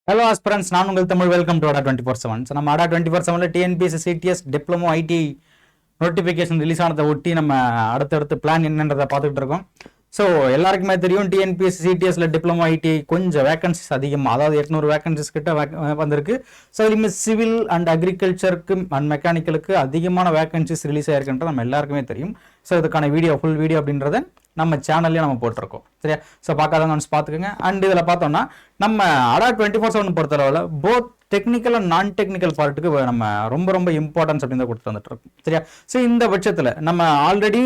Hello aspirants, நான் உங்கள் Tamil welcome to ADA 24/7. So நம்ம ADA 24/7ல TNPSC CTS Diploma ITI notification release ஆனதை ஒட்டி நம்ம அடுத்தடுத்து பிளான் என்னன்றதை பார்த்துக்கிட்டு இருக்கோம். ஸோ எல்லாருக்குமே தெரியும் TNPSC CTSல டிப்ளமோ ஐடி கொஞ்சம் வேகன்சிஸ் அதிகமாக, அதாவது 800 வேகன்சிஸ் கிட்ட வந்திருக்கு. ஸோ அதுலேயுமே சிவில் அண்ட் அக்ரிகல்ச்சருக்கு அண்ட் மெக்கானிக்கலுக்கு அதிகமான வேகன்சிஸ் ரிலீஸ் ஆயிருக்குன்றது நம்ம எல்லாருக்குமே தெரியும். ஸோ இதுக்கான ஃபுல் வீடியோ அப்படின்றத நம்ம சேனல்லேயே நம்ம போட்டிருக்கோம், சரியா? ஸோ பார்க்காதவங்க ஒன்ஸ் பார்த்துக்கோங்க. அண்ட் இதில் பார்த்தோம்னா நம்ம ADA 24/7 பொறுத்தளவில் போத் டெக்னிக்கல் அண்ட் நான் டெக்னிக்கல் பார்ட்டுக்கு நம்ம ரொம்ப இம்பார்ட்டன்ஸ் அப்படின்னு கொடுத்து வந்துட்டு இருக்கோம், சரியா? ஸோ இந்த பட்சத்தில் நம்ம ஆல்ரெடி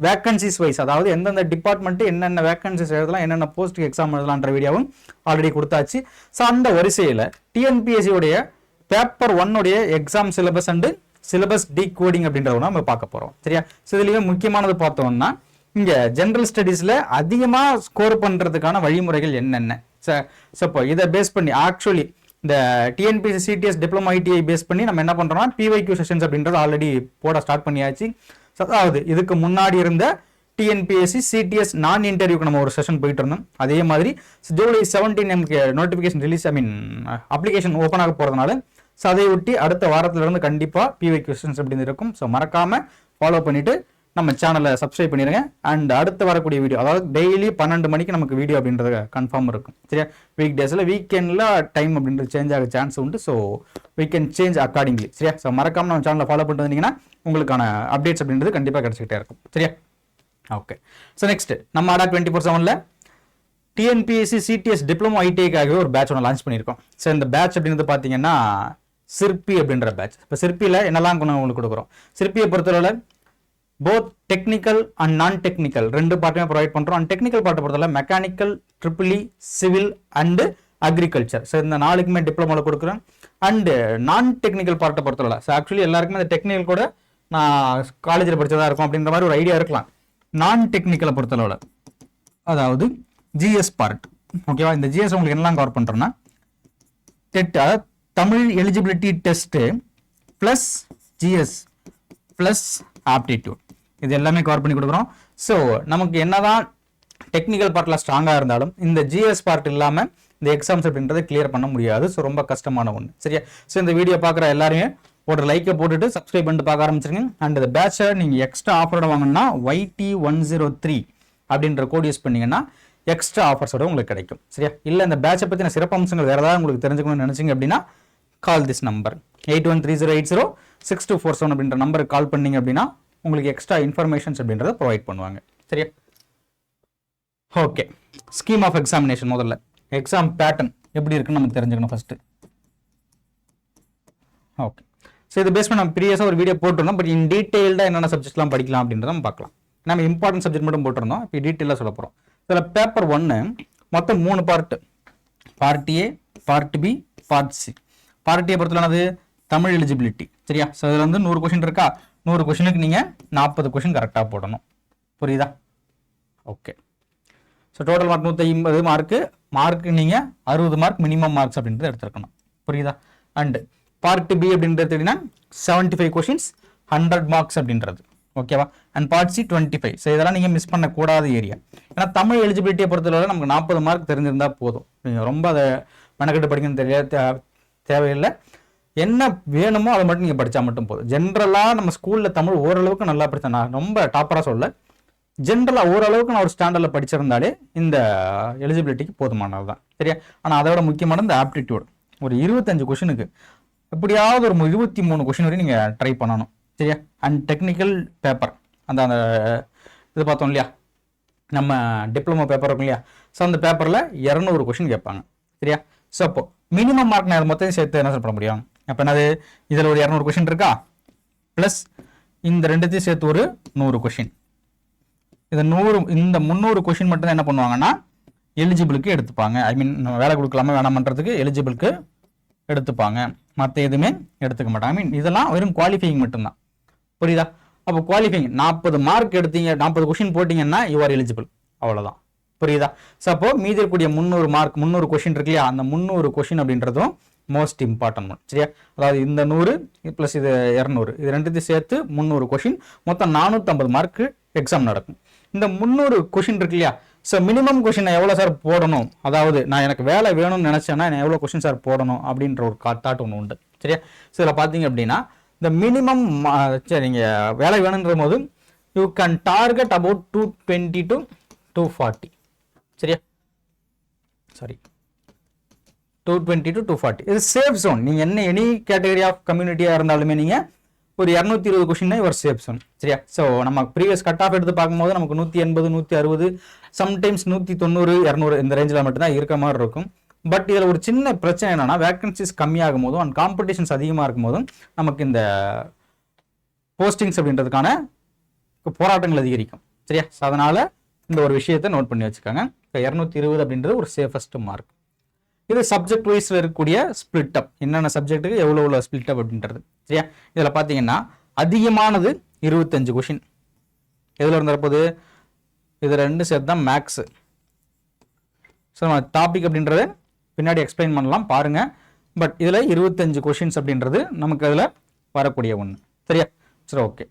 வேகன்சிஸ் வைஸ், அதாவது எந்தெந்த டிபார்ட்மெண்ட்டு என்னென்ன வேகன்சிஸ் எழுதலாம், என்னென்ன போஸ்ட்டுக்கு எக்ஸாம் எழுதலான்ற வீடியோவும் ஆல்ரெடி கொடுத்தாச்சு. ஸோ அந்த வரிசையில் டிஎன்பிஎஸ்சியோடைய paper 1 exam syllabus and syllabus decoding அப்படின்றத நம்ம பார்க்க போகிறோம், சரியா? ஸோ இதுலேயே முக்கியமானது பார்த்தோம்னா இங்கே ஜென்ரல் ஸ்டடீஸில் அதிகமாக ஸ்கோர் பண்ணுறதுக்கான வழிமுறைகள் என்னென்ன. ஸோ இப்போ இதை பேஸ் பண்ணி ஆக்சுவலி இந்த TNPSC CTS Diploma ITI base பண்ணி நம்ம என்ன பண்ணுறோம்னா PYQ செஷன்ஸ் அப்படின்றது ஆல்ரெடி போட ஸ்டார்ட் பண்ணியாச்சு. ஸோ அதாவது இதுக்கு முன்னாடி இருந்த TNPSC CTS நான் இன்டர்வியூக்கு நம்ம ஒரு செஷன் போயிட்டு இருந்தோம். அதே மாதிரி ஜூலை 17 நமக்கு நோட்டிஃபிகேஷன் ரிலீஸ், அப்ளிகேஷன் ஓப்பன் ஆக போகிறதுனால ஸோ அதை ஒட்டி அடுத்த வாரத்திலிருந்து கண்டிப்பாக PYQ செஷன்ஸ் அப்படின்னு இருக்கும். ஸோ மறக்காமல் ஃபாலோ பண்ணிவிட்டு நம்ம சேனலை சப்ஸ்கிரைப் பண்ணிடுங்க. அண்ட் அடுத்து வரக்கூடிய வீடியோ, அதாவது டெய்லி 12 மணிக்கு நமக்கு வீடியோ அப்படின்றது கன்ஃபார்ம் இருக்கும், சரியா? வீக் டேஸில் வீக்கெண்டில் டைம் அப்படின்றது சேஞ்ச் ஆக சான்ஸ் உண்டு. So we can change accordingly, சரியா? ஸோ மறக்காமல் நம்ம சேனலை ஃபாலோ பண்ணிட்டு வந்தீங்கன்னா உங்களுக்கான அப்டேட்ஸ் அப்படின்றது கண்டிப்பாக கிடச்சிக்கிட்டே இருக்கும், சரியா? ஓகே. ஸோ நெக்ஸ்ட் நம்ம ADA 24/7ல TNPSC CTS Diploma ITIக்காகவே ஒரு பேட்ச் ஒன்று லான்ச் பண்ணியிருக்கோம். ஸோ இந்த பேட்ச் அப்படின்றது பார்த்தீங்கன்னா சிற்பி அப்படின்ற பேட்ச். இப்போ சிற்பியில் என்னெல்லாம் உங்களுக்கு கொடுக்குறோம். சிற்பியை பொறுத்தவரை போத் டெக்னிக்கல் அண்ட் நான் டெக்னிக்கல் ரெண்டு பார்ட்டுமே ப்ரொவைட் பண்ணுறோம். அண்ட் டெக்னிக்கல் பார்ட்டை பொறுத்தவரை mechanical, triple civil and agriculture, so இந்த 4க்குமே டிப்ளமோவில் கொடுக்குறேன். அண்டு நான் டெக்னிக்கல் பார்ட்டை பொறுத்தவரை ஸோ ஆக்சுவலி எல்லாருக்குமே இந்த டெக்னிக்கல் கூட நான் காலேஜில் படித்ததாக இருக்கும் அப்படின்ற மாதிரி ஒரு ஐடியா இருக்கலாம். நான் டெக்னிக்கலை பொறுத்தளவில் அதாவது ஜிஎஸ் பார்ட், ஓகேவா? இந்த ஜிஎஸ் உங்களுக்கு என்னெல்லாம் கவர் பண்ணுறோன்னா டெட், அதாவது Tamil eligibility test plus GS plus aptitude, இது எல்லாமே கவர் பண்ணி கொடுக்குறோம். ஸோ நமக்கு என்னதான் டெக்னிக்கல் பார்ட்டில் ஸ்ட்ராங்காக இருந்தாலும் இந்த ஜிஎஸ் பார்ட் இல்லாமல் இந்த எக்ஸாம்ஸ் அப்படின்றத கிளியர் பண்ண முடியாது. ஸோ ரொம்ப கஷ்டமான ஒன்று, சரியா? ஸோ இந்த வீடியோ பார்க்குற எல்லாருமே ஒரு லைக்கை போட்டுட்டு சப்ஸ்கிரைப் பண்ணிட்டு பார்க்க ஆரம்பிச்சிருங்க. அண்ட் இந்த பேட்சை நீங்கள் எக்ஸ்ட்ரா ஆஃபரோட வாங்கினா YT103 அப்படின்ற கோட் யூஸ் பண்ணிங்கன்னா எக்ஸ்ட்ரா ஆஃபர்ஸோட உங்களுக்கு கிடைக்கும், சரியா? இல்லை இந்த பேட்சை பற்றின சிறப்பம்சங்கள் வேறு ஏதாவது உங்களுக்கு தெரிஞ்சுக்கணும்னு நினச்சிங்க அப்படின்னா கால் திஸ் நம்பர் 8130806247 அப்படின்ற நம்பருக்கு கால் பண்ணீங்க அப்படின்னா உங்களுக்கு எக்ஸ்ட்ரா இன்ஃபர்மேஷன்ஸ் அப்படின்றத ப்ரொவைட் பண்ணுவாங்க, சரியா? ஓகே. ஸ்கீம் ஆஃப் எக்ஸாமினேஷன், முதல்ல எக்ஸாம் பேட்டர்ன் எப்படி இருக்குன்னு நமக்கு தெரிஞ்சுக்கணும் ஃபர்ஸ்ட். ஓகே. ஸோ இது பேஸ் பண்ணி நம்ம ப்ரீவியஸாக ஒரு வீடியோ போட்டிருந்தோம். பட் இன் டீட்டெயில்டாக என்னென்ன சப்ஜெக்ட்லாம் படிக்கலாம் அப்படின்றத நம்ம பார்க்கலாம். நம்ம இம்பார்ட்டன்ட் சப்ஜெக்ட் மட்டும் போட்டிருந்தோம், இப்போ டீட்டெயிலாக சொல்ல போகிறோம். இதில் பேப்பர் 1 மொத்தம் 3 part, part A, part B, part C. Part A பொறுத்தலானது தமிழ் எலிஜிபிலிட்டி, சரியா? ஸோ இதில் வந்து 100 கொஷின் இருக்கா, 100 கொஷினுக்கு நீங்கள் 40 கொஷின் கரெக்டாக போடணும், புரியுதா? Okay. So total mark 150 mark நீங்கள் 60 மார்க் மினிமம் மார்க்ஸ் அப்படின்றத எடுத்துருக்கணும், புரியுதா? அண்டு பார்ட் B அப்படின்றது எப்படின்னா 75 கொஷின்ஸ் 100 மார்க்ஸ் அப்படின்றது, ஓகேவா? And part C 25. ஸோ இதெல்லாம் நீங்கள் மிஸ் பண்ணக்கூடாத ஏரியா. ஏன்னா தமிழ் எலிஜிபிலிட்டியை பொறுத்தவரை நமக்கு 40 மார்க் தெரிஞ்சிருந்தால் போதும். நீங்கள் ரொம்ப அதை மெனக்கெட்டு படிக்கணும்னு தேவையில்லை. என்ன வேணுமோ அதை மட்டும் நீங்கள் படித்தா மட்டும் போதும். ஜென்ரலாக நம்ம ஸ்கூலில் தமிழ் ஓரளவுக்கு நல்லா படித்தேன், நான் ரொம்ப டாப்பராக சொல்ல, ஜென்ரலாக ஓரளவுக்கு நான் ஒரு ஸ்டாண்டர்டில் படிச்சிருந்தாலே இந்த எலிஜிபிலிட்டிக்கு போதுமானது தான், சரியா? ஆனால் அதை விட முக்கியமான இந்த ஆப்டிடியூட் ஒரு 25 கொஷினுக்கு எப்படியாவது ஒரு 23 கொஷின் வரையும் நீங்கள் ட்ரை பண்ணணும், சரியா? அண்ட் டெக்னிக்கல் பேப்பர் அந்த இது பார்த்தோம் இல்லையா, நம்ம டிப்ளமோ பேப்பர் இருக்கும் இல்லையா, ஸோ அந்த பேப்பரில் 200 கொஷின் கேட்பாங்க, சரியா? ஸோ அப்போ மினிமம் மார்க் நான் மொத்தம் சேர்த்து என்ன பண்ண முடியும்? அப்போ என்னது, இதில் ஒரு 200 கொஷின் இருக்கா, ப்ளஸ் இந்த ரெண்டுத்தையும் சேர்த்து ஒரு 100 கொஷின். இந்த 300 கொஷின் மட்டும் தான் என்ன பண்ணுவாங்கன்னா எலிஜிபிளுக்கு எடுத்துப்பாங்க. வேலை கொடுக்கலாமா வேணாமன்றதுக்கு எலிஜிபிளுக்கு எடுத்துப்பாங்க, மற்ற எதுவுமே எடுத்துக்க மாட்டாங்க. இதெல்லாம் வெறும் குவாலிஃபைங் மட்டும்தான், புரியுதா? அப்போ குவாலிஃபைங் 40 மார்க் எடுத்தீங்க, 40 கொஷின் போட்டிங்கன்னா யூ ஆர் எலிஜிபிள், அவ்வளோதான், புரியுதா? ஸோ அப்போ மீதி இருக்கக்கூடிய 300 கொஷின் இருக்கு இல்லையா, அந்த 300 கொஷின் அப்படின்றதும் மோஸ்ட் இம்பார்ட்டன்ட் ஒன், சரியா? அதாவது இந்த 100 ப்ளஸ் இது 200, இது ரெண்டுத்தையும் சேர்த்து 300 கொஷின், மொத்தம் 450 மார்க்கு எக்ஸாம் நடக்கும். இந்த 300 கொஷின் இருக்கு இல்லையா, ஸோ மினிமம் கொஷின் நான் எவ்வளோ சார் போடணும், அதாவது நான் எனக்கு வேலை வேணும்னு நினச்சேன்னா நான் எவ்வளோ கொஷின் சார் போடணும் அப்படின்ற ஒரு தாட் ஒன்று உண்டு. சரியா? ஸோ இதில் பார்த்தீங்க அப்படின்னா இந்த மினிமம் சரி நீங்கள் வேலை வேணுன்ற போது you can target about 220 to 240. சரியா? சாரி 220 to 240 இது சேஃப் ஜோன். நீங்கள் என்ன எனி கேட்டகரி ஆஃப் கம்யூனிட்டியாக இருந்தாலுமே நீங்கள் ஒரு 220 கொஷின் ஒரு சேஃப் ஜோன். சரியா? ஸோ நம்ம ப்ரீவியஸ் கட் ஆஃப் எடுத்து பார்க்கும்போது நமக்கு 180 160 சம்டைம்ஸ் 190 200 இந்த ரேஞ்சில் மட்டும்தான் இருக்க மாதிரி இருக்கும். பட் இதில் ஒரு சின்ன பிரச்சனை என்னன்னா வேகன்சிஸ் கம்மியாகும் போதும் அண்ட் காம்படிஷன்ஸ் அதிகமாக இருக்கும் போதும் நமக்கு இந்த போஸ்டிங்ஸ் அப்படின்றதுக்கான போராட்டங்கள் அதிகரிக்கும். சரியா? ஸோ அதனால இந்த ஒரு விஷயத்தை நோட் பண்ணி வச்சுக்கோங்க. 220 அப்படின்றது ஒரு சேஃபஸ்ட் மார்க். இது சப்ஜெக்ட் வைஸ்ல இருக்கக்கூடிய ஸ்பிளிட் அப், என்னென்ன சப்ஜெக்ட்டுக்கு எவ்வளோ ஸ்பிளிட் அப் அப்படின்றது. சரியா? இதில் பார்த்தீங்கன்னா அதிகமானது 25 கொஷின் எதில் இருந்தப்போது இது 2 சேர்த்து தான் மேக்ஸு. ஸோ நம்ம டாபிக் அப்படின்றத பின்னாடி எக்ஸ்பிளைன் பண்ணலாம் பாருங்க. பட் இதில் 25 கொஷின்ஸ் அப்படின்றது நமக்கு அதில் வரக்கூடிய ஒன்று. சரியா? சரி, ஓகே.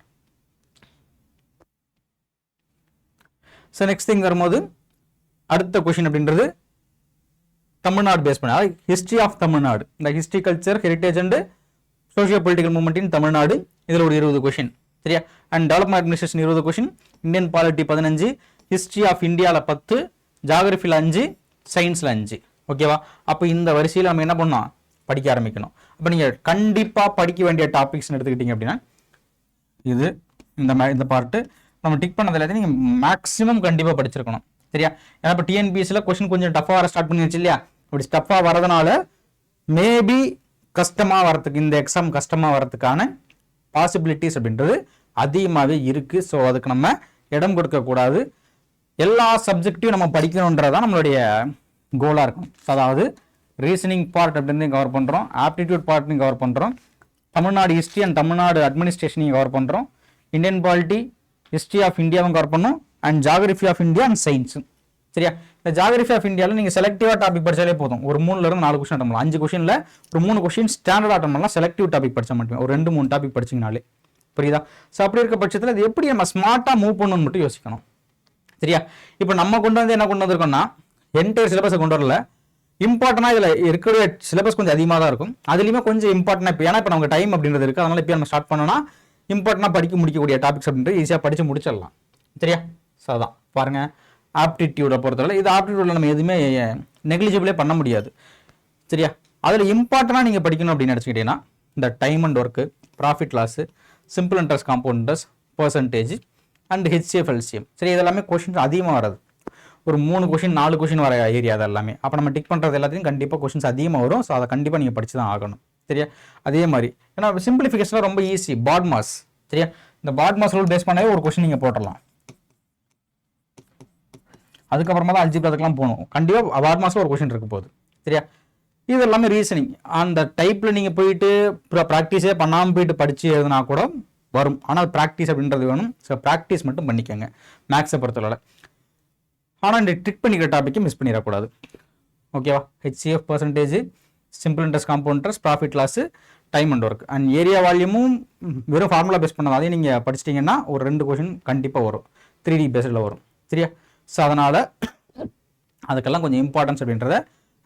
ஸோ நெக்ஸ்ட் திங் வரும்போது அடுத்த கொஷின் அப்படின்றது தமிழ்நாடு பேஸ் பண்ண, அதாவது ஹிஸ்ட்ரி ஆஃப் தமிழ்நாடு, இந்த history culture heritage and socio political movement in Tamil Nadu, இதில் ஒரு 20 கொஷின். சரியா? And development administration 20 question, Indian polity 15, history of இந்தியாவில் 10, ஜாகிரபியில் 5, சயின்ஸில் 5. ஓகேவா? அப்போ இந்த வரிசையில் நம்ம என்ன பண்ணோம், படிக்க ஆரம்பிக்கணும். அப்போ நீங்கள் கண்டிப்பாக படிக்க வேண்டிய டாபிக்ஸ்னு எடுத்துக்கிட்டீங்க அப்படின்னா இது இந்த பார்ட்டு நம்ம டிக் பண்ணது எல்லாத்தையும் நீங்கள் மேக்ஸிமம் கண்டிப்பாக படிச்சிருக்கணும். சரியா? ஏன்னா இப்போ டிஎன்பிஎஸ்சியில் கொஸ்டின் கொஞ்சம் டஃபாக வர ஸ்டார்ட் பண்ணிடுச்சு இல்லையா? அப்படி டஃபாக வரதுனால மேபி கஷ்டமாக வரதுக்கு, இந்த எக்ஸாம் கஷ்டமாக வரதுக்கான பாசிபிலிட்டிஸ் அப்படின்றது அதிகமாகவே இருக்குது. ஸோ அதுக்கு நம்ம இடம் கொடுக்கக்கூடாது. எல்லா சப்ஜெக்டையும் நம்ம படிக்கணுன்றதான் நம்மளுடைய கோலாக இருக்கும். அதாவது ரீசனிங் பார்ட் அப்படின்னு கவர் பண்ணுறோம், ஆப்டிடியூட் பார்ட்னு கவர் பண்ணுறோம், தமிழ்நாடு ஹிஸ்ட்ரி அண்ட் தமிழ்நாடு அட்மினிஸ்ட்ரேஷனையும் கவர் பண்ணுறோம், இந்தியன் பாலிட்டி ஹிஸ்ட்ரி ஆஃப் இந்தியாவும் கவர் பண்ணோம், and geography of India and science. சரியா? இந்த ஜாகிரபி ஆஃப் இந்தியாவில் நீங்கள் செலக்டிவாக டாபிக் படித்தாலே போதும். ஒரு 3லேருந்து 4 கொஸ்டின் அட்டன் பண்ணலாம். 5 கொஸ்டினில் ஒரு 3 கொஸ்டின் ஸ்டாண்டர்ட் அட்டன் பண்ணலாம். செலக்டிவ் டாபிக் படித்தா மட்டுமே ஒரு 2-3 டாபிக் படிச்சிங்கனாலே. புரியுதா? ஸோ அப்படி இருக்க பட்சத்தில் இது எப்படி நம்ம ஸ்மார்ட்டாக மூவ் பண்ணணும்னு மட்டும் யோசிக்கணும். சரியா? இப்போ நம்ம கொண்டு வந்து என்ன கொண்டு வந்திருக்கோம்னா என்டையர் சிலபஸை கொண்டு வரல. இம்பார்ட்டனாக இதில் இருக்கிற சிலபஸ் கொஞ்சம் அதிகமாக தான் இருக்கும். அதுலேயுமே கொஞ்சம் இம்பார்ட்டனாக இப்போ ஏன்னா இப்போ நமக்கு டைம் அப்படின்றது இருக்குது. அதனால் இப்போ நம்ம ஸ்டார்ட் பண்ணோன்னா இம்பார்ட்டனாக படிக்க முடிக்கக்கூடிய டாபிக்ஸ் அப்படின்றது ஈஸியாக படித்து முடிச்சிடலாம். சரியா? ஸோ அதான் பாருங்கள், ஆப்டிடியூடை பொறுத்தவரை இது ஆப்டிடியூடில் நம்ம எதுவுமே நெக்லிஜிபிளே பண்ண முடியாது. சரியா? அதில் இம்பார்ட்டனாக நீங்கள் படிக்கணும் அப்படின்னு நினச்சிக்கிட்டீங்கன்னா இந்த time and work, profit loss, simple interest, compound interest, percentage and HCF LCM. சரி, இதெல்லாமே கொஷின்ஸ் அதிகமாக வராது. ஒரு 3 கொஷின் 4 கொஷின் வர ஏரியா அது எல்லாமே. அப்போ நம்ம டிக் பண்ணுறது எல்லாத்தையும் கண்டிப்பாக கொஷின்ஸ் அதிகமாக வரும். ஸோ அதை கண்டிப்பாக நீங்கள் படித்து தான் ஆகணும். சரியா? அதே மாதிரி ஏன்னா சிம்பிளிஃபிகேஷன் ரொம்ப ஈஸி. பாட் மாஸ். சரியா? இந்த பாட் மாஸ் ரூல் பேஸ் பண்ணவே ஒரு கொஷின் நீங்கள் போட்டுடலாம். அதுக்கப்புறமா தான் அல்ஜிப்ராக்கெல்லாம் போகணும். கண்டிப்பாக பாட் மாஸில் ஒரு கொஷின் இருக்க போகுது. சரியா? இது எல்லாமே ரீசனிங் அந்த டைப்பில் நீங்கள் போயிட்டு ப்ராக்டிஸே பண்ணாமல் போயிட்டு படித்து எழுதுனா கூட வரும். ஆனால் ப்ராக்டிஸ் அப்படின்றது வேணும். ஸோ ப்ராக்டிஸ் மட்டும் பண்ணிக்கோங்க மேக்ஸை பொறுத்தவரை. ஆனால் இந்த ட்ரிக் பண்ணிக்கிற டாப்பிக்கை மிஸ் பண்ணிடக்கூடாது. ஓகேவா? HCF, percentage, simple interest, compound interest, profit loss, time and work and area வால்யூமும் வெறும் ஃபார்முலா பேஸ் பண்ணது. அதையும் நீங்கள் படிச்சிட்டிங்கன்னா ஒரு 2 கொஷின் கண்டிப்பாக வரும். 3D பேஸில் வரும். சரியா? ஸோ அதனால் அதுக்கெல்லாம் கொஞ்சம் இம்பார்ட்டன்ஸ் அப்படின்றத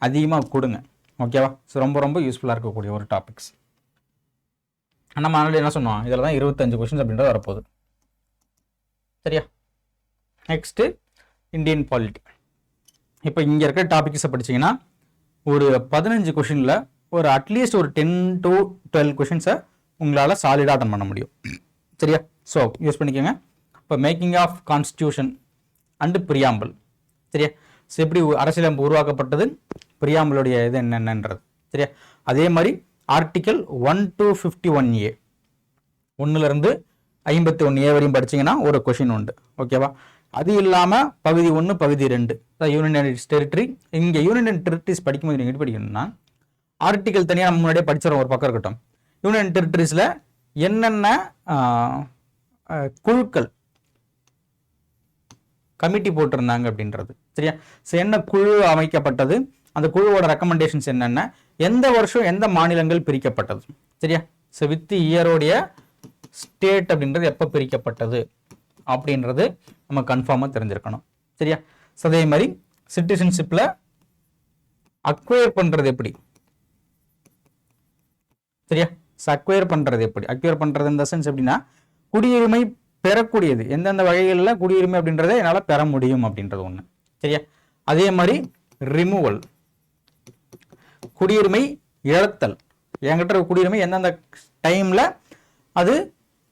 அதிகமாக கொடுங்க. ஓகேவா? ஸோ ரொம்ப ரொம்ப யூஸ்ஃபுல்லாக இருக்கக்கூடிய ஒரு டாபிக்ஸ். நம்ம ஆல்ரெடி என்ன சொன்னோம், இதில் தான் 25 கொஷின்ஸ் அப்படின்றது வரப்போகுது. சரியா? Next Indian polity. இப்போ இங்கே இருக்கிற டாபிக்ஸை படிச்சிங்கன்னா ஒரு 15 கொஷினில் ஒரு அட்லீஸ்ட் ஒரு 10 to 12 கொஷின்ஸை உங்களால் சாலிடாக அட்டன் பண்ண முடியும். சரியா? ஸோ யூஸ் பண்ணிக்கோங்க. இப்போ making of constitution and preamble. சரியா? ஸோ எப்படி அரசியலமைப்பு உருவாக்கப்பட்டது, பிரியாம்பிளுடைய இது என்னென்னன்றது. சரியா? அதே மாதிரி ஆர்டிக்கல் 1 to 51A 1லேருந்து 51A வரையும் படிச்சிங்கன்னா ஒரு கொஷின் உண்டு. ஓகேவா? அது இல்லாமல் பகுதி 1 பகுதி 2 யூனியன் டெரிட்டரி. இங்கே யூனியன் டெரிட்டரிஸ் படிக்கும்போது நீங்கள் எப்படி படிக்கணும்னா ஆர்டிக்கல் தனியாக நம்ம முன்னாடியே படிச்சிடறோம் ஒரு பக்கம் இருக்கட்டும். யூனியன் டெரிட்டரிஸில் என்னென்ன குழுக்கள் கமிட்டி போட்டிருந்தாங்க அப்படின்றது. சரியா? ஸோ என்ன குழு அமைக்கப்பட்டது, அந்த குழுவோட ரெக்கமெண்டேஷன்ஸ் என்னென்ன, எந்த வருஷம் எந்த மாநிலங்கள் பிரிக்கப்பட்டது. சரியா? ஸோ வித் இயரோடைய ஸ்டேட் அப்படின்றது எப்போ பிரிக்கப்பட்டது அப்படின்றது நம்ம கன்ஃபார்மாக தெரிஞ்சிருக்கணும். சரியா? அதே மாதிரி சிட்டிசன்ஷிப்ல அக்வயர் பண்றது எப்படி, சரியா? அக்வயர் பண்றது எப்படி, அக்வயர் பண்றது இந்த சென்ஸ் எப்படின்னா குடியுரிமை பெறக்கூடியது எந்தெந்த வகைகளில் குடியுரிமை அப்படின்றத என்னால் பெற முடியும் அப்படின்றது ஒன்று, சரியா? அதே மாதிரி ரிமூவல், குடியுரிமை இழத்தல், என்கிட்ட குடியுரிமை எந்தெந்த டைம்ல அது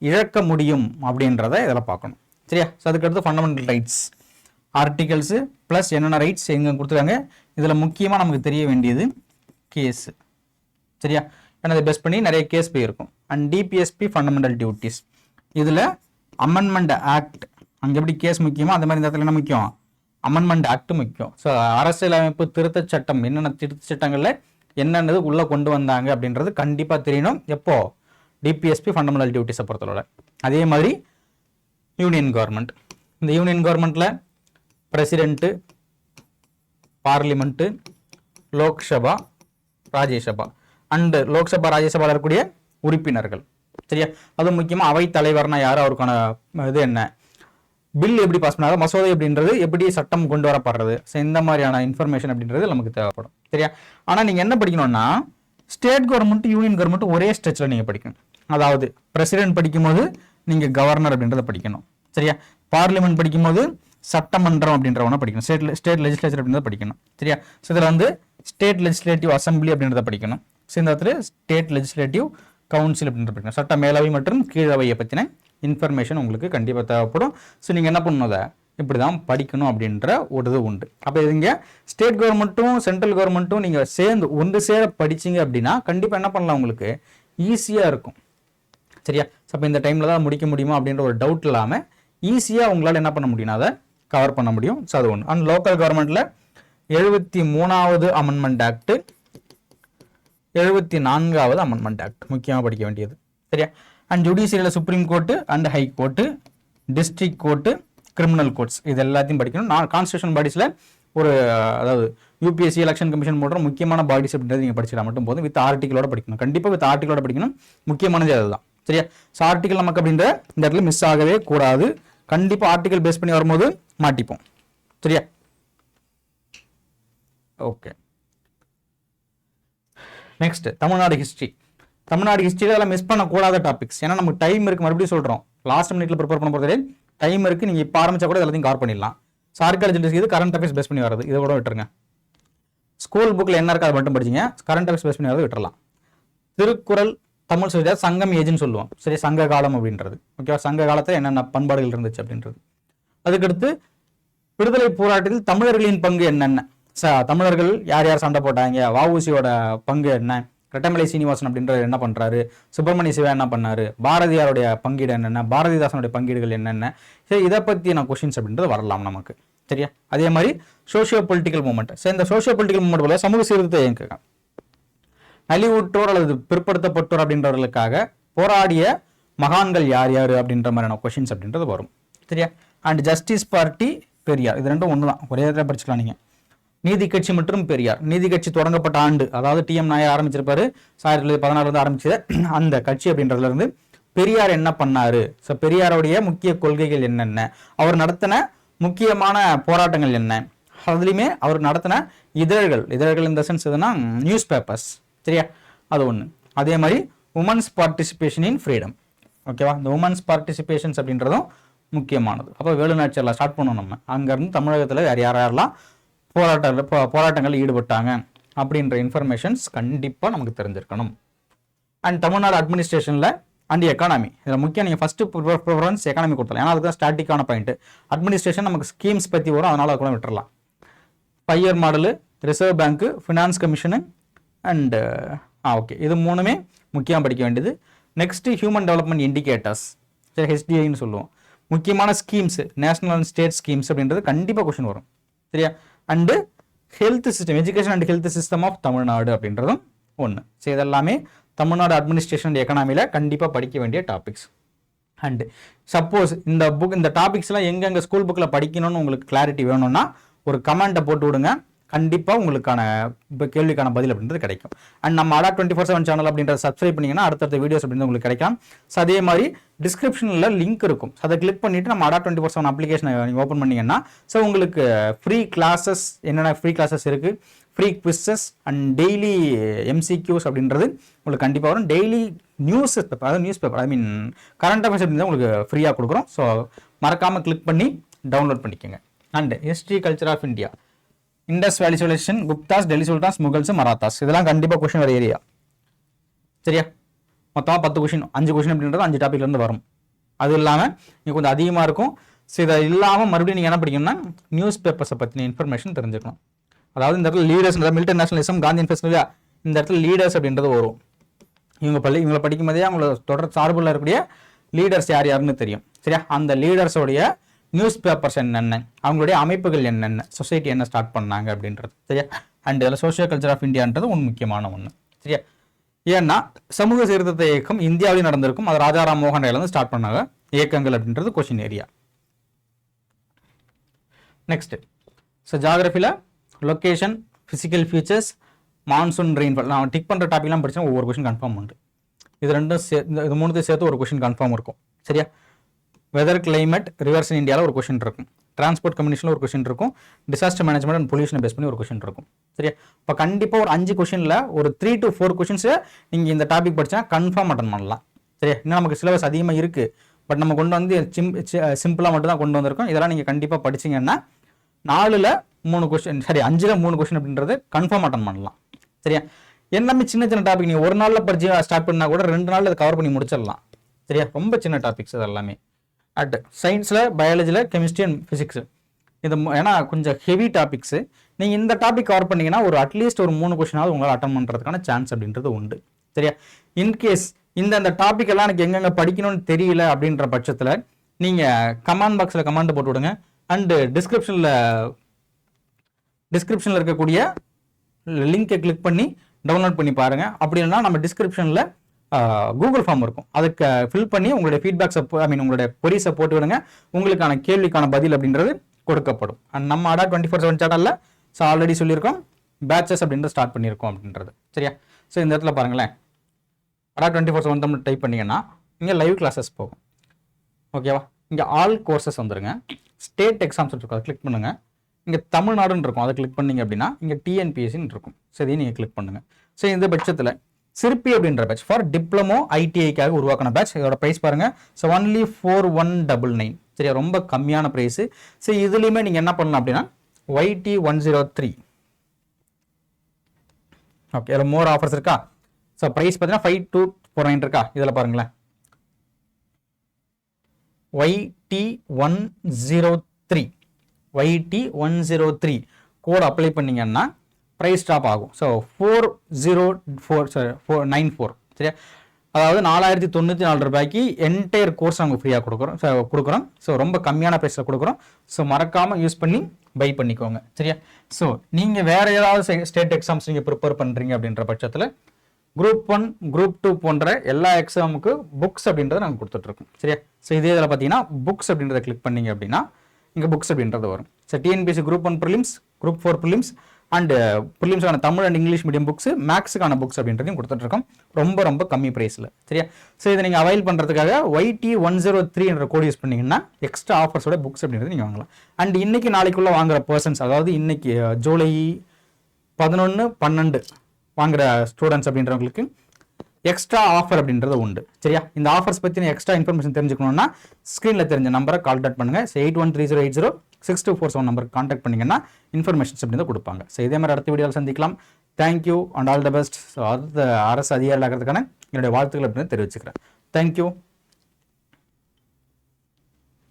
இழக்க முடியும் அப்படின்றத இதெல்லாம் பார்க்கணும், சரியா? அதுக்கடுத்து ஃபண்டமெண்டல் ரைட்ஸ், ஆர்டிகல்ஸ் ப்ளஸ் என்னென்ன ரைட்ஸ் எங்கே கொடுத்துருக்காங்க. இதில் முக்கியமாக நமக்கு தெரிய வேண்டியது கேஸ், சரியா? ஏன்னா அதை பெஸ்ட் பண்ணி நிறைய கேஸ் போயிருக்கும். அண்ட் டிபிஎஸ்பி ஃபண்டமெண்டல் டியூட்டிஸ், இதில் அமெண்ட்மெண்ட் ஆக்ட், அங்கே எப்படி கேஸ் முக்கியமோ அந்த மாதிரி இந்த இடத்துல என்ன முக்கியம், அமெண்ட்மெண்ட் ஆக்ட் முக்கியம். ஸோ அரசியலமைப்பு திருத்த சட்டம் என்னென்ன திருத்த சட்டங்களில் என்னென்னது உள்ளே கொண்டு வந்தாங்க அப்படின்றது கண்டிப்பாக தெரியணும். எப்போ டிபிஎஸ்பி ஃபண்டமெண்டல் டியூட்டிஸை பொறுத்தவரை. அதே மாதிரி யூனியன் கவர்மெண்ட், இந்த யூனியன் கவர்மெண்ட்டில் president, parliament, Lok Sabha, Rajya Sabha and Lok Sabha ராஜ்யசபாவில் இருக்கக்கூடிய உறுப்பினர்கள், சரியா? அதுவும் முக்கியமாக அவை தலைவர்னா யார், அவருக்கான இது என்ன, பில் எப்படி பாஸ் பண்ணாங்க, மசோதை அப்படின்றது எப்படி சட்டம் கொண்டு வரப்படுறது, ஸோ இந்த மாதிரியான இன்ஃபர்மேஷன் அப்படின்றது நமக்கு தேவைப்படும், சரியா? ஆனால் நீங்கள் என்ன படிக்கணும்னா ஸ்டேட் கவர்மெண்ட் யூனியன் கவர்மெண்ட் ஒரே ஸ்ட்ரெச்சில் நீங்கள் படிக்கணும். அதாவது பிரசிடென்ட் படிக்கும்போது நீங்கள் கவர்னர் அப்படின்றத படிக்கணும், சரியா? பார்லிமெண்ட் படிக்கும்போது சட்டமன்றம் அப்படின்றவன படிக்கணும், ஸ்டேட் லெஜிஸ்லேச்சர் அப்படின்றத படிக்கணும், சரியா? ஸோ இதில் வந்து ஸ்டேட் லெஜிஸ்லேட்டிவ் அசம்பிளி அப்படின்றத படிக்கணும். ஸோ இந்த இடத்துல ஸ்டேட் லெஜிஸ்லேட்டிவ் கவுன்சில் அப்படின்றத படிக்கணும். சட்ட மேலவை மற்றும் கீழவையை பற்றின இன்ஃபர்மேஷன் உங்களுக்கு கண்டிப்பாக தேவைப்படும். ஸோ நீங்கள் என்ன பண்ணணும், அதை இப்படி தான் படிக்கணும் அப்படின்ற ஒரு இது உண்டு. அப்போ இங்கே ஸ்டேட் கவர்மெண்ட்டும் சென்ட்ரல் கவர்மெண்ட்டும் நீங்கள் சேர்ந்து ஒன்று சேர படிச்சிங்க அப்படின்னா கண்டிப்பாக என்ன பண்ணலாம், உங்களுக்கு ஈஸியாக இருக்கும், சரியா? அப்போ இந்த டைமில் தான் முடிக்க முடியுமா அப்படின்ற ஒரு டவுட் இல்லாமல் ஈஸியாக உங்களால் என்ன பண்ண முடியும்னா அதை கவர் பண்ண முடியும். ஸோ அது ஒன்று. அண்ட் லோக்கல் கவர்மெண்ட்டில் 73வது அமெண்ட்மெண்ட் ஆக்ட், 74வது அமெண்ட்மெண்ட் ஆக்ட் முக்கியமாக படிக்க வேண்டியது, சரியா? அண்ட் ஜுடிஷியரியில் supreme court and high court, district court, criminal courts, இது எல்லாத்தையும் படிக்கணும். நான் கான்ஸ்டியூஷன் பாடிஸில் ஒரு அதாவது யூபிஎஸ்சி எலெக்ஷன் கமிஷன் போன்ற முக்கியமான பாடிஸ் அப்படின்றது நீங்கள் படிச்சுட்டா மட்டும் போதும். வித் ஆர்டிகளோட படிக்கணும், கண்டிப்பாக வித் ஆர்டிகளோட படிக்கணும். முக்கியமானது அதுதான், சரியா? ஸோ ஆர்டிகல் நமக்கு அப்படின்ற இந்த இடத்துல மிஸ் ஆகவே கூடாது. கண்டிப்பாக ஆர்டிகல் பேஸ் பண்ணி வரும்போது மாட்டிப்போம், சரியா? Okay, next Tamil Nadu history. Tamil Nadu ஹிஸ்ட்ரியில் அதெல்லாம் மிஸ் பண்ணக்கூடாத டாபிக்ஸ். ஏன்னா நமக்கு டைம் இருக்குது, மறுபடியும் சொல்கிறோம், லாஸ்ட் மினிட்ல ப்ரிப்பேர் பண்ண போகிறதே டைம் இருக்குது. நீங்கள் இப்போ ஆரம்பிச்சா கூட எல்லாத்தையும் கவர் பண்ணிடலாம். ஆர்கியாலஜி இது கரண்ட் அஃபேர்ஸ் பேஸ் பண்ணி வரது, இதை கூட விட்டுருங்க. ஸ்கூல் புக்கில் என்ன இருக்கா அதை மட்டும் படிச்சிங்க, கரண்ட் அஃபேர்ஸ் பேஸ் பண்ணி வரது விட்டுறலாம். திருக்குறள் தமிழ் சொல்லியா சங்கம் ஏஜ்னு சொல்லுவோம், சரி? சங்க காலம் அப்படின்றது, ஓகேவா? சங்க காலத்தில் என்னென்ன பண்பாடுகள் இருந்துச்சு அப்படின்றது. அதுக்கடுத்து விடுதலை போராட்டத்தில் தமிழர்களின் பங்கு என்னென்ன, தமிழர்கள் யார் யார் சண்டை போட்டாங்க, வஉசியோட பங்கு என்ன, ரெட்டமலை சீனிவாசன் அப்படின்றது என்ன பண்றாரு, சுப்பிரமணிய சிவா என்ன பண்ணாரு, பாரதியாருடைய பங்கீடு என்னென்ன, பாரதிதாசனுடைய பங்கீடுகள் என்னென்ன, சரி இதை பற்றின கொஸ்டின்ஸ் அப்படின்றது வரலாம் நமக்கு, சரியா? அதே மாதிரி சோஷியோ பொலிட்டிக்கல் மூமெண்ட். சரி, இந்த சோஷியோ பொலிட்டிக்கல் மூமெண்ட் போல சமூக சீர்திருத்த இயக்கம், நலிவுற்றோர் அல்லது பிற்படுத்தப்பட்டோர் அப்படின்றவர்களுக்காக போராடிய மகான்கள் யார் யார் அப்படின்ற மாதிரியான கொஸ்டின்ஸ் அப்படின்றது வரும், சரியா? அண்ட் ஜஸ்டிஸ் பார்ட்டி, பெரியார், இது ரெண்டும் ஒன்று தான், ஒரே இடத்துல படிச்சுக்கலாம் நீங்கள். நீதி கட்சி மற்றும் பெரியார், நீதி கட்சி தொடங்கப்பட்ட ஆண்டு, அதாவது டிஎம் நாயர் ஆரம்பிச்சிருப்பாரு 1916 ஆரம்பிச்சது அந்த கட்சி அப்படின்றதுல இருந்து பெரியார் என்ன பண்ணாரு, ஸோ பெரியாருடைய முக்கிய கொள்கைகள் என்னென்ன, அவர் நடத்தின முக்கியமான போராட்டங்கள் என்ன, அதுலேயுமே அவர் நடத்தின இதழ்கள் இந்த சென்ஸ் எதுனா நியூஸ் பேப்பர்ஸ், சரியா? அது ஒன்று. அதே மாதிரி உமன்ஸ் பார்ட்டிசிபேஷன் இன் ஃப்ரீடம், ஓகேவா? இந்த உமன்ஸ் பார்ட்டிசிபேஷன்ஸ் அப்படின்றதும் முக்கியமானது. அப்போ வேலுநாச்சியாரில் ஸ்டார்ட் பண்ணோம் நம்ம, அங்கேருந்து தமிழகத்தில் யாரெல்லாம் போராட்டங்கள் ஈடுபட்டாங்க அப்படின்ற இன்ஃபர்மேஷன்ஸ் கண்டிப்பாக நமக்கு தெரிஞ்சிருக்கணும். அண்ட் தமிழ்நாடு அட்மினிஸ்ட்ரேஷனில் அண்ட் எக்கானமி, இதில் முக்கியம் நீங்கள் ஃபஸ்ட்டு ப்ரிஃபரன்ஸ் எக்கானமி கொடுத்தலாம், ஏன்னா அதுதான் ஸ்டாட்டிக்கான பாயிண்ட். அட்மினிஸ்ட்ரேஷன் நமக்கு ஸ்கீம்ஸ் பற்றி வரும், அதனால் அதை கூட விட்டுறலாம். 5 year model, reserve bank, finance commission and okay, இது மூணுமே முக்கியமாக படிக்க வேண்டியது. நெக்ஸ்ட்டு ஹியூமன் டெவலப்மெண்ட் இண்டிகேட்டர்ஸ், சரி ஹெச்டிஐன்னு சொல்லுவோம். முக்கியமான schemes, national and state schemes அப்படின்றது கண்டிப்பாக கொஸ்டின் வரும், சரியா? And health system, education and health system of Tamil Nadu அப்படின்றதும் ஒன்று. ஸோ இதெல்லாமே தமிழ்நாடு அட்மினிஸ்ட்ரேஷன் அண்ட் எக்கனாமியில் கண்டிப்பாக படிக்க வேண்டிய டாபிக்ஸ். அண்டு சப்போஸ் இந்த டாபிக்ஸ்லாம் எங்கெங்கே ஸ்கூல் புக்கில் படிக்கணும்னு உங்களுக்கு கிளாரிட்டி வேணும்னா ஒரு கமெண்ட்டை போட்டு விடுங்க, கண்டிப்பாக உங்களுக்கான இப்போ கேள்விக்கான பதில் அப்படின்றது கிடைக்கும். அண்ட் நம்ம அடா 24/7 சேனல் அப்படின்றத சப்ஸ்கிரைப் பண்ணிங்கன்னா அடுத்தடுத்த வீடியோஸ் அப்படின்றது உங்களுக்கு கிடைக்கும். ஸோ அதே மாதிரி டிஸ்கிரிப்ஷனில் லிங்க் இருக்கும். அதை கிளிக் பண்ணிவிட்டு நம்ம அடா 24/7 அப்ளிகேஷனை நீங்கள் ஓப்பன் பண்ணிங்கன்னா ஸோ உங்களுக்கு ஃப்ரீ கிளாஸஸ் என்னென்ன ஃப்ரீ கிளாஸஸ் இருக்குது, free quizzes and daily MCQs அப்படின்றது உங்களுக்கு கண்டிப்பாக வரும். டெய்லி நியூஸ் பேப்பர், அதாவது நியூஸ் பேப்பர் ஐ மீன் கரண்ட் அஃபேர்ஸ் அப்படின்றத உங்களுக்கு ஃப்ரீயாக கொடுக்குறோம். ஸோ மறக்காமல் கிளிக் பண்ணி டவுன்லோட் பண்ணிக்கோங்க. And history culture of India, Indus valley civilisation, Guptas, Delhi sultans, Mughals, Marathas, இதெல்லாம் கண்டிப்பாக கொஸ்டின் வர ஏரியா. சரியா, மொத்தமாக 10 கொஸ்டின், 5 கொஸ்டின் அப்படின்றது 5 டாபிக்லேருந்து வரும். அது இல்லாமல் நீங்கள் கொஞ்சம் அதிகமாக இருக்கும். ஸோ இதை இல்லாமல் மறுபடியும் நீங்கள் என்ன படிக்கணும்னா நியூஸ் பேப்பர்ஸை பற்றின இன்ஃபர்மேஷன் தெரிஞ்சுக்கணும். அதாவது இந்த இடத்துல leaders, military nationalism, Gandhian festival, இந்த இடத்துல லீடர்ஸ் அப்படின்றது வரும். இவங்களை படிக்கும் போதே அவங்கள தொடர் சார்பில் இருக்கக்கூடிய லீடர்ஸ் யார் யாருன்னு தெரியும். சரியா, அந்த லீடர்ஸோடைய நியூஸ் பேப்பர்ஸ் என்னென்ன, அவங்களுடைய அமைப்புகள் என்னென்ன, சொசைட்டி என்ன ஸ்டார்ட் பண்ணாங்க அப்படின்றது. சரியா, அண்ட் இதில் சோஷியல் கல்ச்சர் ஆஃப் இந்தியான்றது ஒன்று முக்கியமான ஒன்று. சரியா, ஏன்னா சமூக சீர்திருத்த இயக்கம் இந்தியாவில் நடந்திருக்கும். அது ராஜாராம் மோகன் ராயிலிருந்து ஸ்டார்ட் பண்ணாங்க இயக்கங்கள் அப்படின்றது கொஸ்டின் ஏரியா. நெக்ஸ்ட், ஸோ ஜாகிரபியில் location, physical features, monsoon rainfall, நான் டிக் பண்ணுற டாபிக்லாம் படித்தா ஒவ்வொரு கொஸ்டின் கன்ஃபார்ம் உண்டு. இது ரெண்டும் இது மூணுத்தையும் சேர்த்து ஒரு கொஸ்டின் கன்ஃபார்ம் இருக்கும். சரியா, வெதர் கிளைமேட் ரிவர்ஸ் இன் இந்தியாவில் ஒரு கொஸ்டின் இருக்கும், டிரான்ஸ்போர்ட் கம்யூனிகேஷனில் ஒரு கொஸ்டின் இருக்கும், டிசாஸ்டர் மேனேஜ்மெண்ட் அண்ட் பொல்யூஷனை பேஸ் பண்ணி ஒரு கொஸ்டின் இருக்கும். சரியா, இப்போ கண்டிப்பாக ஒரு 5 கொஸ்டினில் ஒரு 3 to 4 கொஸ்டின்ஸை நீங்கள் இந்த டாபிக் படித்தா கன்ஃபார்ம் அட்டன் பண்ணலாம். சரியா, இன்னும் நமக்கு சிலபஸ் அதிகமாக இருக்குது, பட் நம்ம கொண்டு வந்து சிம்பிளாக மட்டும் தான் கொண்டு வந்திருக்கோம். இதெல்லாம் நீங்கள் கண்டிப்பாக படிச்சிங்கன்னா 4ல் 3 கொஸ்டின், சரி 5ல் 3 கொஸ்டின் அப்படின்றது கன்ஃபார்ம் அட்டன் பண்ணலாம். சரியா, எல்லாமே சின்ன சின்ன டாபிக், நீங்கள் ஒரு நாளில் படிச்சு ஸ்டார்ட் பண்ணால் கூட 2 நாளில் அதை கவர் பண்ணி முடிச்சிடலாம். சரியா, ரொம்ப சின்ன டாபிக்ஸ் இது எல்லாமே. அட் சயின்ஸில், பயாலஜியில், கெமிஸ்ட்ரி அண்ட் ஃபிசிக்ஸ், இது ஏன்னா கொஞ்சம் ஹெவி டாபிக்ஸு. நீங்கள் இந்த டாபிக் கவர் பண்ணிங்கன்னா ஒரு அட்லீஸ்ட் ஒரு 3 கொஸ்டினாவது உங்களால் அட்டன் பண்ணுறதுக்கான சான்ஸ் அப்படின்றது உண்டு. சரியா, இன்கேஸ் இந்த டாபிக் எல்லாம் எனக்கு எங்கெங்கே படிக்கணும்னு தெரியல அப்படின்ற பட்சத்தில் நீங்கள் கமெண்ட் பாக்ஸில் கமெண்ட் போட்டு விடுங்க. அண்டு டிஸ்கிரிப்ஷனில் இருக்கக்கூடிய லிங்கை கிளிக் பண்ணி டவுன்லோட் பண்ணி பாருங்கள். அப்படி இல்லைனா நம்ம டிஸ்கிரிப்ஷனில் கூகுள் ஃபார்ம் இருக்கும், அதுக்கு ஃபில் பண்ணி உங்களுடைய ஃபீட்பேக்ஸை உங்களுடைய கொரீஸை போட்டு விடுங்க. உங்களுக்கான கேள்விக்கான பதில் அப்படின்றது கொடுக்கப்படும். அண்ட் நம்ம அடா 24/7 சேனலில் ஸோ ஆல்ரெடி சொல்லியிருக்கோம் பேட்சஸ் அப்படின்றது ஸ்டார்ட் பண்ணியிருக்கோம் அப்படின்றது. சரியா, ஸோ இந்த இடத்துல பாருங்களேன், அடா 24/7 தமிழ் டைப் பண்ணிங்கன்னா இங்கே லைவ் கிளாஸஸ் போகும். ஓகேவா, இங்கே ஆல் கோர்சஸ் வந்துருங்க. ஸ்டேட் எக்ஸாம்ஸ் இருக்கும், அதை கிளிக் பண்ணுங்கள். இங்கே தமிழ்நாடுன்னு இருக்கும், அதை கிளிக் பண்ணிங்க அப்படின்னா இங்கே டிஎன்பிஎஸ்சின்னு இருக்கும். ஸோ இதையும் நீங்கள் கிளிக் பண்ணுங்கள். ஸோ இந்த பட்சத்தில் சிற்பி அப்படின்ற பேட்ச் ஃபார் டிப்ளமோ ஐடிஐக்காக உருவாக்கின பேட்ச். இதோட ப்ரைஸ் பாருங்கள், ஸோ ஒன்லி 4199. சரியா, ரொம்ப கம்மியான ப்ரைஸு. ஸோ இதுலேயுமே நீங்கள் என்ன பண்ணலாம் அப்படின்னா YT 103. ஓகே, இதில் மோர் ஆஃபர்ஸ் இருக்கா. ஸோ ப்ரைஸ் பார்த்தீங்கன்னா 5249 இருக்கா. இதில் பாருங்களேன், YT 103 கோட் அப்ளை பண்ணிங்கன்னா ப்ரைஸ் ஸ்டாப் ஆகும். ஸோ 40494. சரியா, அதாவது 4094 ரூபாய்க்கு என்டையர் கோர்ஸ் நாங்கள் ஃப்ரீயாக கொடுக்குறோம். ஸோ ரொம்ப கம்மியான ப்ரைஸில் கொடுக்குறோம். ஸோ மறக்காமல் யூஸ் பண்ணி பை பண்ணிக்கோங்க. சரியா, ஸோ நீங்கள் வேறு ஏதாவது ஸ்டேட் எக்ஸாம்ஸ் நீங்கள் ப்ரிப்பேர் பண்ணுறீங்க அப்படின்ற பட்சத்தில் Group 1, Group 2 போன்ற எல்லா எக்ஸாமுக்கு புக்ஸ் அப்படின்றத நாங்கள் கொடுத்துட்ருக்கோம். சரியா, ஸோ இதே இதில் பார்த்தீங்கன்னா புக்ஸ் அப்படின்றத கிளிக் பண்ணிங்க அப்படின்னா இங்கே புக்ஸ் அப்படின்றது வரும். So TNPSC Group 1 prelims, Group 4 prelims and ப்ரிலிம்ஸான Tamil and English medium books, மேக்ஸுக்கான புக்ஸ் அப்படின்றதையும் கொடுத்துட்ருக்கோம் ரொம்ப ரொம்ப கம்மி ப்ரைஸில். சரியா, ஸோ இதை நீங்கள் அவைல் பண்ணுறதுக்காக YT 103 என்ற கோட் யூஸ் பண்ணிங்கன்னா எக்ஸ்ட்ரா ஆஃபர்ஸோட புக்ஸ் அப்படின்றது நீங்கள் வாங்கலாம். அண்ட் இன்னைக்கு நாளைக்குள்ளே வாங்குற பர்சன்ஸ், அதாவது இன்னைக்கு ஜூலை 11-12 வாங்குற ஸ்டூடெண்ட்ஸ் அப்படின்றவங்களுக்கு எக்ஸ்ட்ரா ஆஃபர் அப்படின்றது உண்டு. சரியா, இந்த ஆஃபர்ஸ் பற்றின எக்ஸ்ட்ரா இன்ஃபர்மேஷன் தெரிஞ்சுக்கணும்னா ஸ்க்ரீனில் தெரிஞ்ச நம்பரை கான்டாக்ட் பண்ணுங்கள். 8130806247 நம்பருக்கு கான்டாக்ட் பண்ணிங்கன்னா இன்ஃபர்மேஷன்ஸ் அப்படின்றத கொடுப்பாங்க. ஸோ இதே மாதிரி அடுத்த வீடியோவில் சந்திக்கலாம். Thank you and all the best. So அடுத்த அரசு அதிகாரிகள் ஆகிறதுக்கான என்னுடைய வாழ்த்துக்கள் அப்படின்னு தெரிவிச்சுக்கிறேன். தேங்க்யூ.